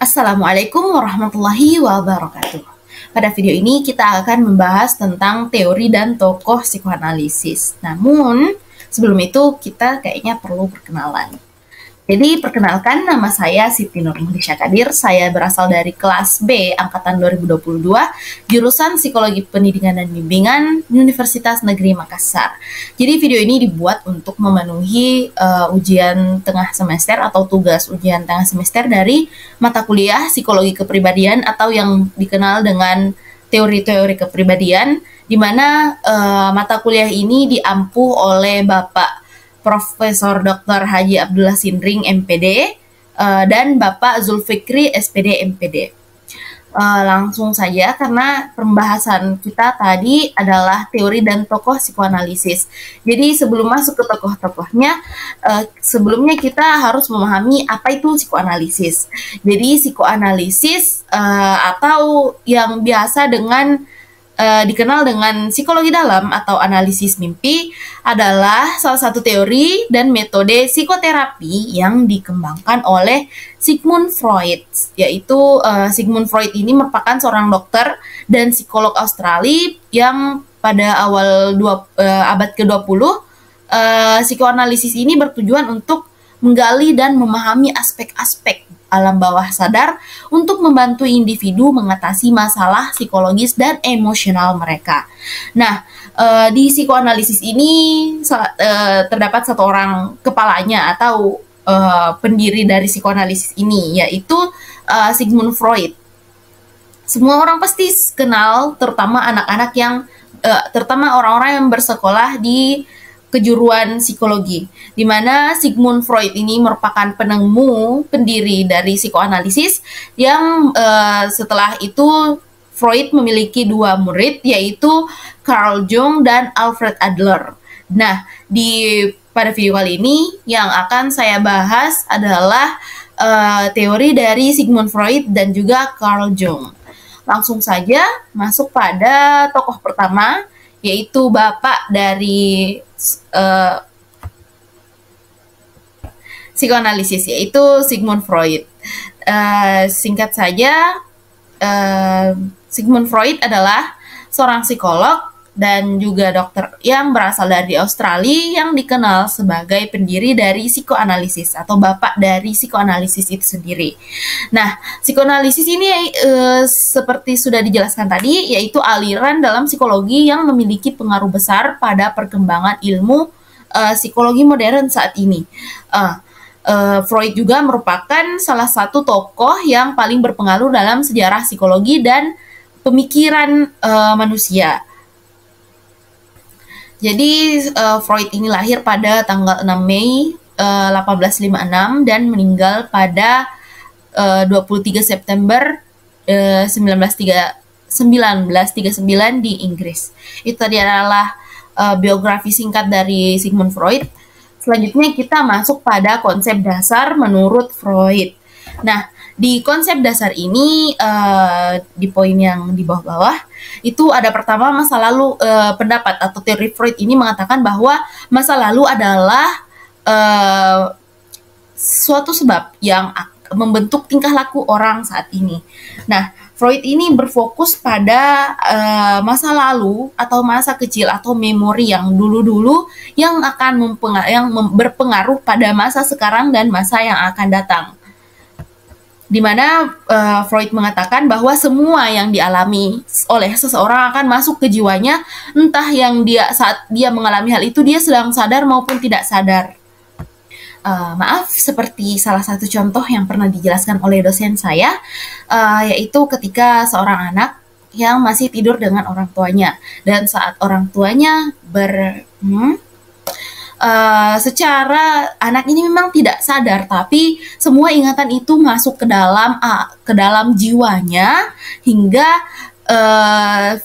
Assalamualaikum warahmatullahi wabarakatuh. Pada video ini kita akan membahas tentang teori dan tokoh psikoanalisis. Namun, sebelum itu kita kayaknya perlu perkenalan. Jadi, perkenalkan, nama saya Siti Nur Ingrisha Kadir. Saya berasal dari kelas B angkatan 2022, jurusan Psikologi Pendidikan dan Bimbingan, Universitas Negeri Makassar. Jadi, video ini dibuat untuk memenuhi ujian tengah semester atau tugas ujian tengah semester dari mata kuliah Psikologi Kepribadian atau yang dikenal dengan teori-teori kepribadian, di mana mata kuliah ini diampu oleh Bapak Profesor Dr. Haji Abdullah Sindring MPD dan Bapak Zulfikri SPD MPD. Langsung saja, karena pembahasan kita tadi adalah teori dan tokoh psikoanalisis. Jadi sebelum masuk ke tokoh-tokohnya, sebelumnya kita harus memahami apa itu psikoanalisis. Jadi psikoanalisis atau yang biasa dikenal dengan psikologi dalam atau analisis mimpi adalah salah satu teori dan metode psikoterapi yang dikembangkan oleh Sigmund Freud. Yaitu Sigmund Freud ini merupakan seorang dokter dan psikolog Australia yang pada awal abad ke-20 psikoanalisis ini bertujuan untuk menggali dan memahami aspek-aspek alam bawah sadar untuk membantu individu mengatasi masalah psikologis dan emosional mereka. Nah, di psikoanalisis ini terdapat satu orang kepalanya atau pendiri dari psikoanalisis ini, yaitu Sigmund Freud. Semua orang pasti kenal, terutama anak-anak terutama orang-orang yang bersekolah di kejuruan psikologi, di mana Sigmund Freud ini merupakan pendiri dari psikoanalisis yang setelah itu Freud memiliki dua murid, yaitu Carl Jung dan Alfred Adler. Nah, pada video kali ini yang akan saya bahas adalah teori dari Sigmund Freud dan juga Carl Jung. Langsung saja masuk pada tokoh pertama, yaitu bapak dari psikoanalisis, yaitu Sigmund Freud. Singkat saja, Sigmund Freud adalah seorang psikolog dan juga dokter yang berasal dari Australia yang dikenal sebagai pendiri dari psikoanalisis atau bapak dari psikoanalisis itu sendiri. Nah, psikoanalisis ini seperti sudah dijelaskan tadi, yaitu aliran dalam psikologi yang memiliki pengaruh besar pada perkembangan ilmu psikologi modern saat ini. Freud juga merupakan salah satu tokoh yang paling berpengaruh dalam sejarah psikologi dan pemikiran manusia. Jadi Freud ini lahir pada tanggal 6 Mei 1856 dan meninggal pada 23 September 1939 di Inggris. Itu tadi adalah biografi singkat dari Sigmund Freud. Selanjutnya kita masuk pada konsep dasar menurut Freud. Nah, di konsep dasar ini, di poin yang di bawah-bawah, itu ada pertama masa lalu. Pendapat atau teori Freud ini mengatakan bahwa masa lalu adalah suatu sebab yang membentuk tingkah laku orang saat ini. Nah, Freud ini berfokus pada masa lalu atau masa kecil atau memori yang dulu-dulu yang akan berpengaruh pada masa sekarang dan masa yang akan datang. Di mana Freud mengatakan bahwa semua yang dialami oleh seseorang akan masuk ke jiwanya, entah yang saat dia mengalami hal itu dia sedang sadar maupun tidak sadar. Maaf, seperti salah satu contoh yang pernah dijelaskan oleh dosen saya, yaitu ketika seorang anak yang masih tidur dengan orang tuanya, dan saat orang tuanya secara anak ini memang tidak sadar, tapi semua ingatan itu masuk ke dalam jiwanya hingga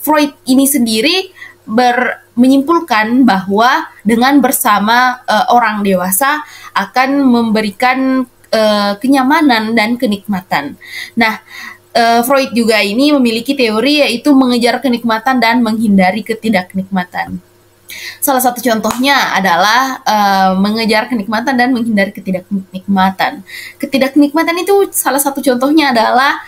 Freud ini sendiri menyimpulkan bahwa dengan bersama orang dewasa akan memberikan kenyamanan dan kenikmatan. Nah, Freud juga ini memiliki teori yaitu mengejar kenikmatan dan menghindari ketidaknikmatan. Salah satu contohnya adalah mengejar kenikmatan dan menghindari ketidaknikmatan. Ketidaknikmatan itu salah satu contohnya adalah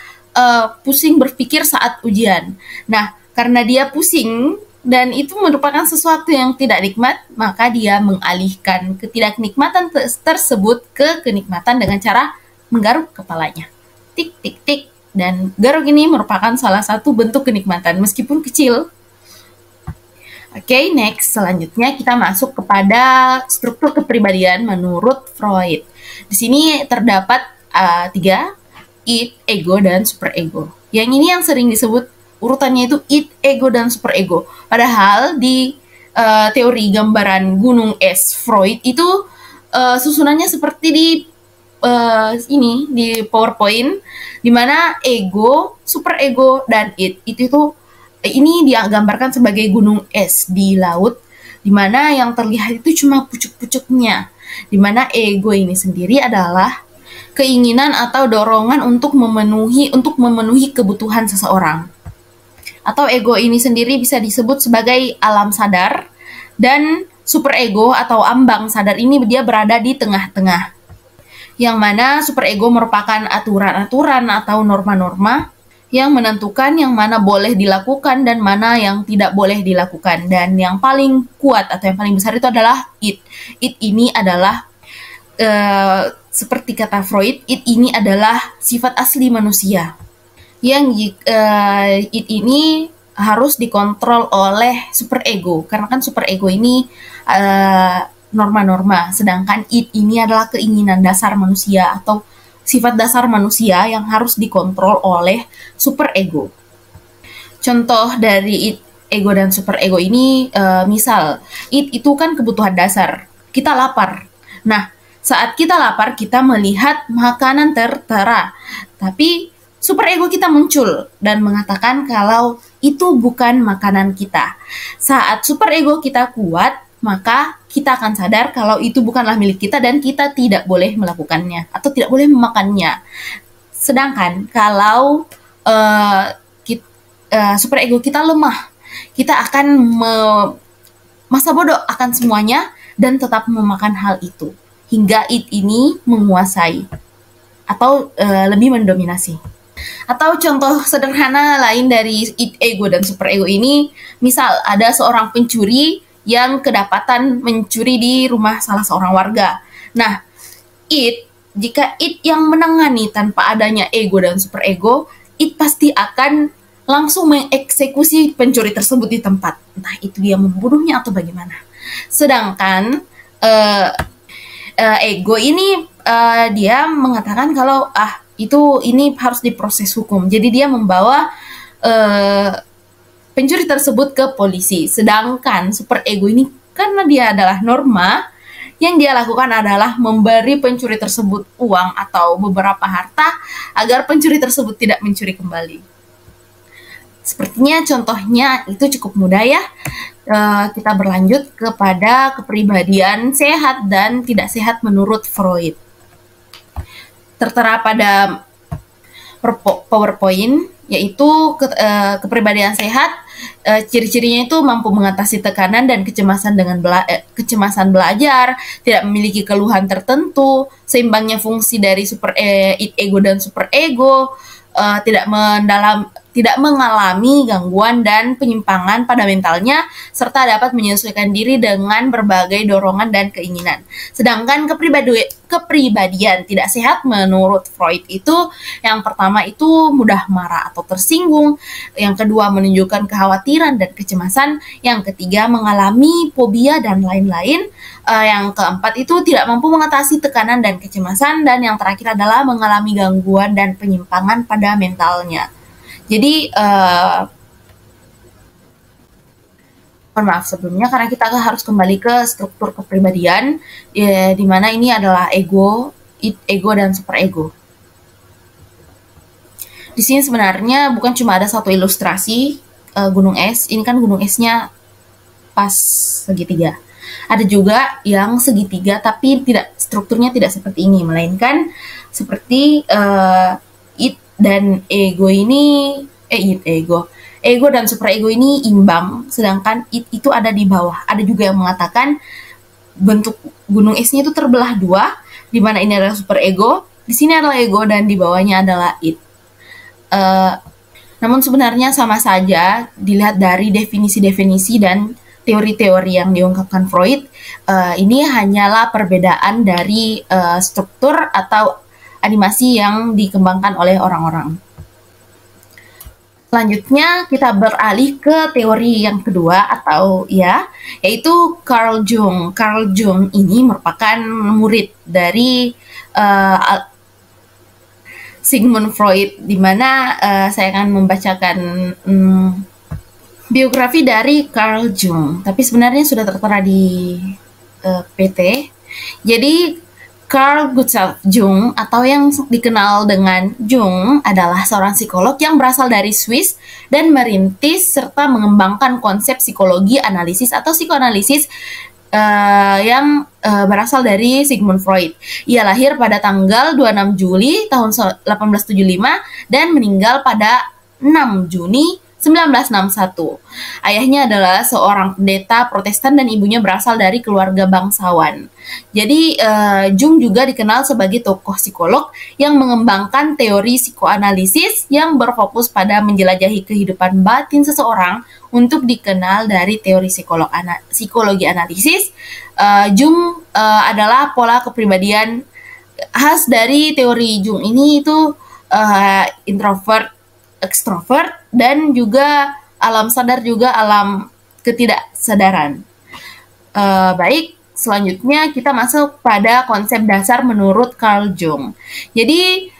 pusing berpikir saat ujian. Nah, karena dia pusing dan itu merupakan sesuatu yang tidak nikmat, maka dia mengalihkan ketidaknikmatan tersebut ke kenikmatan dengan cara menggaruk kepalanya. Tik, tik, tik. Dan garuk ini merupakan salah satu bentuk kenikmatan, meskipun kecil. Oke, next. Selanjutnya kita masuk kepada struktur kepribadian menurut Freud. Di sini terdapat 3, id, ego, dan superego. Yang ini yang sering disebut urutannya itu id, ego, dan superego. Padahal di teori gambaran gunung es Freud itu susunannya seperti di di PowerPoint, di mana ego, superego, dan id itu ini dia gambarkan sebagai gunung es di laut, di mana yang terlihat itu cuma pucuk-pucuknya, di mana ego ini sendiri adalah keinginan atau dorongan untuk memenuhi kebutuhan seseorang. Atau ego ini sendiri bisa disebut sebagai alam sadar, dan superego atau ambang sadar ini dia berada di tengah-tengah. Yang mana superego merupakan aturan-aturan atau norma-norma yang menentukan yang mana boleh dilakukan dan mana yang tidak boleh dilakukan. Dan yang paling kuat atau yang paling besar itu adalah id. Id ini adalah seperti kata Freud, id ini adalah sifat asli manusia. Yang id ini harus dikontrol oleh superego, karena kan superego ini norma-norma, sedangkan id ini adalah keinginan dasar manusia atau sifat dasar manusia yang harus dikontrol oleh superego. Contoh dari id, ego, dan superego ini, misal, id itu kan kebutuhan dasar, kita lapar. Nah, saat kita lapar, kita melihat makanan tertera, tapi superego kita muncul dan mengatakan kalau itu bukan makanan kita. Saat superego kita kuat, maka kita akan sadar kalau itu bukanlah milik kita dan kita tidak boleh melakukannya atau tidak boleh memakannya. Sedangkan kalau superego kita lemah, kita akan masa bodoh akan semuanya dan tetap memakan hal itu hingga id ini menguasai atau lebih mendominasi. Atau contoh sederhana lain dari id, ego, dan superego ini, misal ada seorang pencuri yang kedapatan mencuri di rumah salah seorang warga. Nah, jika id yang menangani tanpa adanya ego dan superego, id pasti akan langsung mengeksekusi pencuri tersebut di tempat. Entah itu dia membunuhnya atau bagaimana. Sedangkan ego ini dia mengatakan kalau ini harus diproses hukum. Jadi dia membawa pencuri tersebut ke polisi. Sedangkan superego ini karena dia adalah norma, yang dia lakukan adalah memberi pencuri tersebut uang atau beberapa harta agar pencuri tersebut tidak mencuri kembali. Sepertinya contohnya itu cukup mudah ya. Kita berlanjut kepada kepribadian sehat dan tidak sehat menurut Freud. Tertera pada PowerPoint, yaitu kepribadian sehat, ciri-cirinya itu mampu mengatasi tekanan dan kecemasan dengan kecemasan belajar, tidak memiliki keluhan tertentu, seimbangnya fungsi dari ego dan superego, tidak mengalami gangguan dan penyimpangan pada mentalnya, serta dapat menyesuaikan diri dengan berbagai dorongan dan keinginan. Sedangkan kepribadian tidak sehat menurut Freud itu, yang pertama itu mudah marah atau tersinggung, yang kedua menunjukkan kekhawatiran dan kecemasan, yang ketiga mengalami fobia dan lain-lain, yang keempat itu tidak mampu mengatasi tekanan dan kecemasan, dan yang terakhir adalah mengalami gangguan dan penyimpangan pada mentalnya. Jadi, mohon maaf sebelumnya karena kita harus kembali ke struktur kepribadian, di mana ini adalah ego, dan superego. Di sini sebenarnya bukan cuma ada satu ilustrasi gunung es, ini kan gunung esnya pas segitiga. Ada juga yang segitiga tapi strukturnya tidak seperti ini, melainkan seperti id dan ego ini, ego dan superego ini imbang, sedangkan itu ada di bawah. Ada juga yang mengatakan bentuk gunung esnya itu terbelah dua, di mana ini adalah superego, di sini adalah ego, dan di bawahnya adalah it. Namun sebenarnya sama saja dilihat dari definisi-definisi dan teori-teori yang diungkapkan Freud. Ini hanyalah perbedaan dari struktur atau animasi yang dikembangkan oleh orang-orang. Selanjutnya kita beralih ke teori yang kedua yaitu Carl Jung. Carl Jung ini merupakan murid dari Sigmund Freud, di mana saya akan membacakan biografi dari Carl Jung, tapi sebenarnya sudah tertera di PT. Jadi Carl Gustav Jung atau yang dikenal dengan Jung adalah seorang psikolog yang berasal dari Swiss dan merintis serta mengembangkan konsep psikologi analisis atau psikoanalisis yang berasal dari Sigmund Freud. Ia lahir pada tanggal 26 Juli tahun 1875 dan meninggal pada 6 Juni 1961. Ayahnya adalah seorang pendeta Protestan dan ibunya berasal dari keluarga bangsawan. Jadi Jung juga dikenal sebagai tokoh psikolog yang mengembangkan teori psikoanalisis yang berfokus pada menjelajahi kehidupan batin seseorang untuk dikenal dari teori psikologi analisis. Jung adalah pola kepribadian khas dari teori Jung ini itu introvert, ekstrovert, dan juga alam sadar juga alam ketidaksadaran. Baik, selanjutnya kita masuk pada konsep dasar menurut Carl Jung. Jadi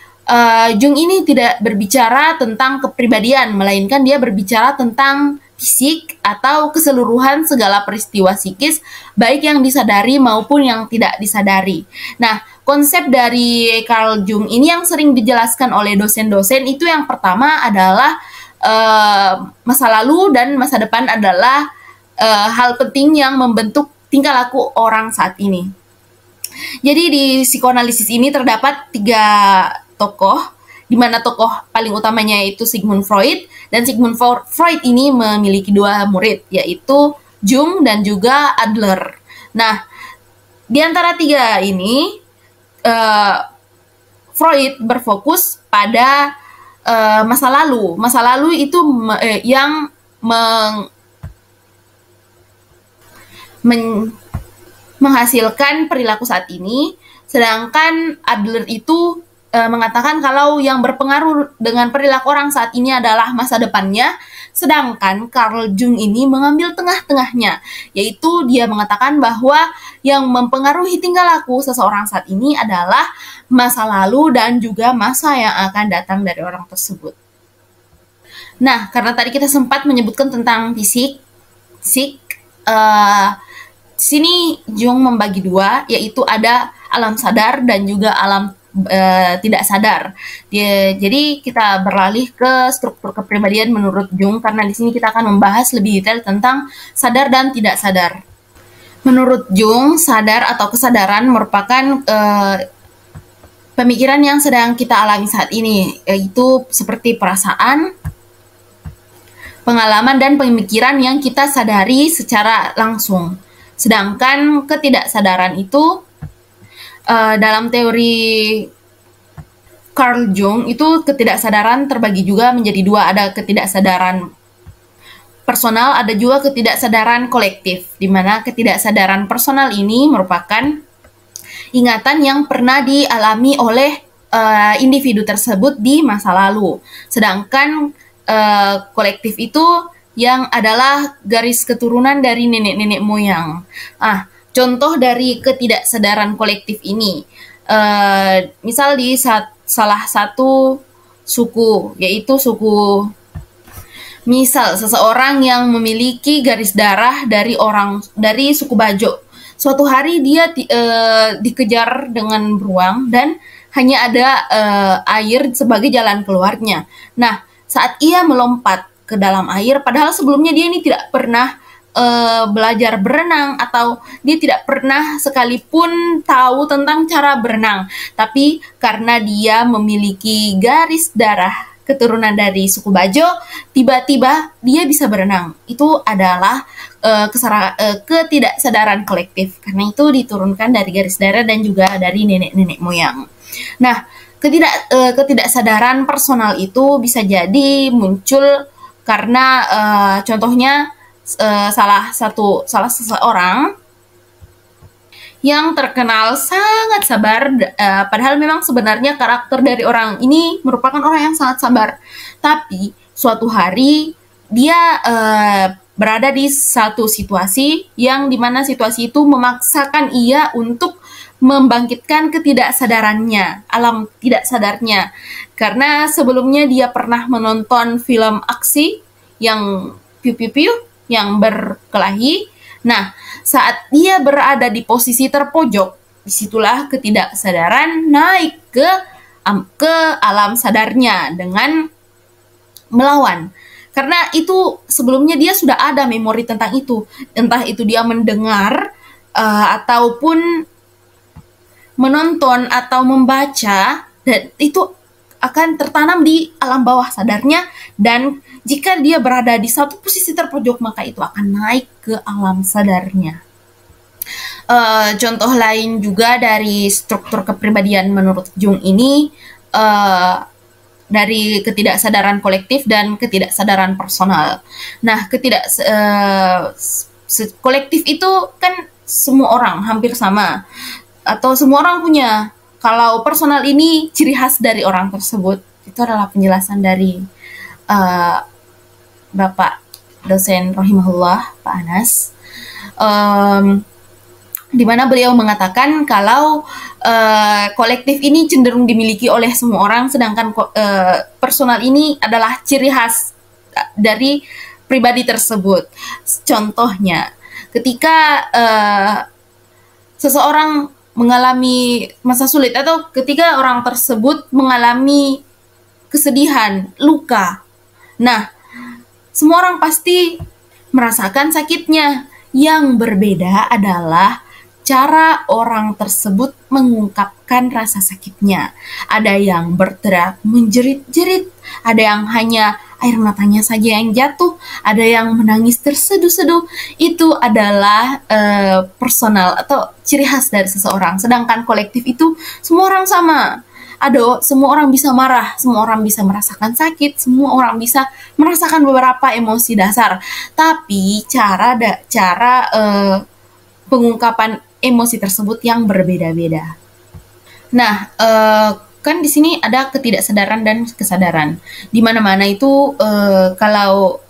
Jung ini tidak berbicara tentang kepribadian, melainkan dia berbicara tentang fisik atau keseluruhan segala peristiwa psikis, baik yang disadari maupun yang tidak disadari. Nah, konsep dari Carl Jung ini yang sering dijelaskan oleh dosen-dosen itu yang pertama adalah masa lalu dan masa depan adalah hal penting yang membentuk tingkah laku orang saat ini. Jadi di psikoanalisis ini terdapat 3 tokoh, di mana tokoh paling utamanya yaitu Sigmund Freud, dan Sigmund Freud ini memiliki 2 murid, yaitu Jung dan juga Adler. Nah, di antara 3 ini, Freud berfokus pada masa lalu. Masa lalu itu yang menghasilkan perilaku saat ini, sedangkan Adler itu mengatakan kalau yang berpengaruh dengan perilaku orang saat ini adalah masa depannya, sedangkan Carl Jung ini mengambil tengah-tengahnya, yaitu dia mengatakan bahwa yang mempengaruhi tingkah laku seseorang saat ini adalah masa lalu dan juga masa yang akan datang dari orang tersebut. Nah, karena tadi kita sempat menyebutkan tentang fisik, sini Jung membagi 2, yaitu ada alam sadar dan juga alam tidak sadar. Jadi kita beralih ke struktur kepribadian menurut Jung, karena di sini kita akan membahas lebih detail tentang sadar dan tidak sadar. Menurut Jung, sadar atau kesadaran merupakan pemikiran yang sedang kita alami saat ini, yaitu seperti perasaan, pengalaman, dan pemikiran yang kita sadari secara langsung. Sedangkan ketidaksadaran itu dalam teori Carl Jung itu ketidaksadaran terbagi juga menjadi 2, ada ketidaksadaran personal, ada juga ketidaksadaran kolektif, di mana ketidaksadaran personal ini merupakan ingatan yang pernah dialami oleh individu tersebut di masa lalu. Sedangkan kolektif itu yang adalah garis keturunan dari nenek-nenek moyang. Contoh dari ketidaksadaran kolektif ini, misal di salah satu suku, yaitu suku, misal seseorang yang memiliki garis darah dari suku Bajo. Suatu hari dia dikejar dengan beruang dan hanya ada air sebagai jalan keluarnya. Nah, saat ia melompat ke dalam air, padahal sebelumnya dia ini tidak pernah belajar berenang atau dia tidak pernah sekalipun tahu tentang cara berenang, tapi karena dia memiliki garis darah keturunan dari suku Bajo, tiba-tiba dia bisa berenang. Itu adalah ketidaksadaran kolektif, karena itu diturunkan dari garis darah dan juga dari nenek-nenek moyang. Nah, ketidaksadaran personal itu bisa jadi muncul karena contohnya salah seseorang yang terkenal sangat sabar, padahal memang sebenarnya karakter dari orang ini merupakan orang yang sangat sabar. Tapi suatu hari dia berada di satu situasi yang dimana situasi itu memaksakan ia untuk membangkitkan ketidaksadarannya, alam tidak sadarnya. Karena sebelumnya dia pernah menonton film aksi yang piu-piu-piu, yang berkelahi. Nah, saat dia berada di posisi terpojok, disitulah ketidaksadaran naik ke alam sadarnya dengan melawan. Karena itu sebelumnya dia sudah ada memori tentang itu. Entah itu dia mendengar ataupun menonton atau membaca, dan itu akan tertanam di alam bawah sadarnya, dan jika dia berada di satu posisi terpojok maka itu akan naik ke alam sadarnya. Contoh lain juga dari struktur kepribadian menurut Jung ini dari ketidaksadaran kolektif dan ketidaksadaran personal. Nah, kolektif itu kan semua orang hampir sama, atau semua orang punya. Kalau personal ini ciri khas dari orang tersebut. Itu adalah penjelasan dari Bapak dosen rahimahullah, Pak Anas, di mana beliau mengatakan kalau kolektif ini cenderung dimiliki oleh semua orang, sedangkan personal ini adalah ciri khas dari pribadi tersebut. Contohnya, ketika seseorang mengalami masa sulit, atau ketika orang tersebut mengalami kesedihan, luka. Nah, semua orang pasti merasakan sakitnya. Yang berbeda adalah cara orang tersebut mengungkapkan rasa sakitnya. Ada yang berteriak menjerit-jerit, ada yang hanya air matanya saja yang jatuh, ada yang menangis terseduh-seduh. Itu adalah personal atau ciri khas dari seseorang. Sedangkan kolektif itu semua orang sama. Semua orang bisa marah, semua orang bisa merasakan sakit, semua orang bisa merasakan beberapa emosi dasar. Tapi cara pengungkapan emosi tersebut yang berbeda-beda. Nah, kan di sini ada ketidaksadaran dan kesadaran. Di mana-mana itu kalau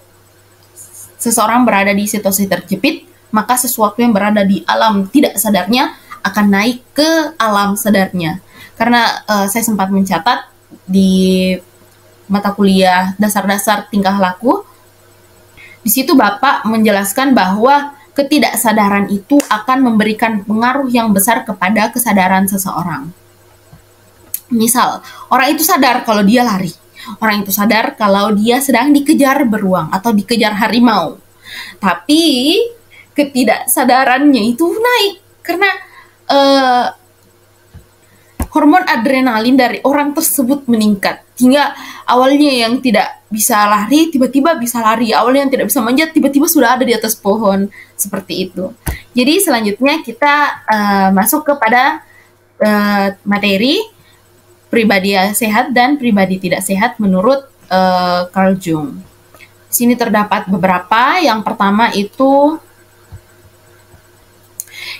seseorang berada di situasi terjepit, maka sesuatu yang berada di alam tidak sadarnya akan naik ke alam sadarnya. Karena saya sempat mencatat di mata kuliah dasar-dasar tingkah laku, di situ Bapak menjelaskan bahwa ketidaksadaran itu akan memberikan pengaruh yang besar kepada kesadaran seseorang. Misal, orang itu sadar kalau dia lari. Orang itu sadar kalau dia sedang dikejar beruang atau dikejar harimau. Tapi ketidaksadarannya itu naik karena hormon adrenalin dari orang tersebut meningkat. Hingga awalnya yang tidak bisa lari, tiba-tiba bisa lari. Awalnya yang tidak bisa manjat, tiba-tiba sudah ada di atas pohon. Seperti itu. Jadi selanjutnya kita masuk kepada materi pribadi sehat dan pribadi tidak sehat menurut Carl Jung. Di sini terdapat beberapa. Yang pertama itu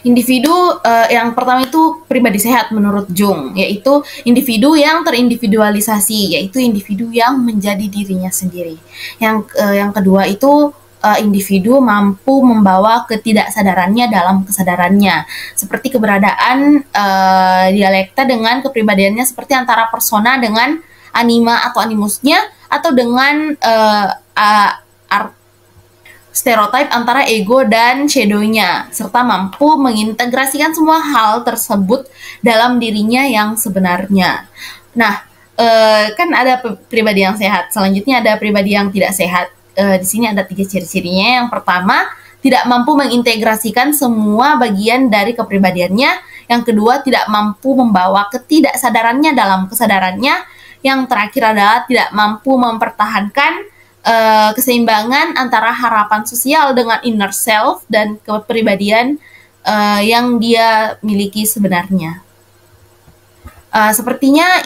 individu, yang pertama itu pribadi sehat menurut Jung, yaitu individu yang terindividualisasi, yaitu individu yang menjadi dirinya sendiri. Yang kedua itu individu mampu membawa ketidaksadarannya dalam kesadarannya, seperti keberadaan dialekta dengan kepribadiannya, seperti antara persona dengan anima atau animusnya, atau dengan stereotip antara ego dan shadow-nya, serta mampu mengintegrasikan semua hal tersebut dalam dirinya yang sebenarnya. Nah, kan ada pribadi yang sehat, selanjutnya ada pribadi yang tidak sehat. Di sini ada 3 ciri-cirinya. Yang pertama, tidak mampu mengintegrasikan semua bagian dari kepribadiannya. Yang kedua, tidak mampu membawa ketidaksadarannya dalam kesadarannya. Yang terakhir adalah tidak mampu mempertahankan keseimbangan antara harapan sosial dengan inner self dan kepribadian yang dia miliki sebenarnya. Sepertinya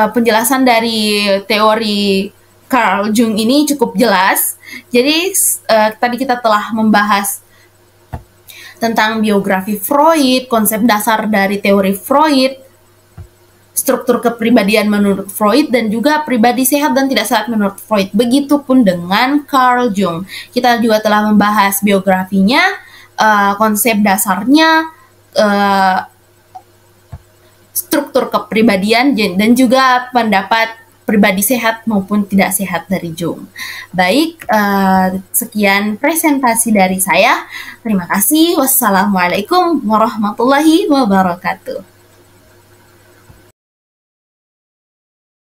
penjelasan dari teori Carl Jung ini cukup jelas. Jadi tadi kita telah membahas tentang biografi Freud, konsep dasar dari teori Freud, struktur kepribadian menurut Freud, dan juga pribadi sehat dan tidak sehat menurut Freud. Begitupun dengan Carl Jung. Kita juga telah membahas biografinya, konsep dasarnya, struktur kepribadian, dan juga pendapat pribadi sehat maupun tidak sehat dari Jung. Baik, sekian presentasi dari saya. Terima kasih. Wassalamualaikum warahmatullahi wabarakatuh.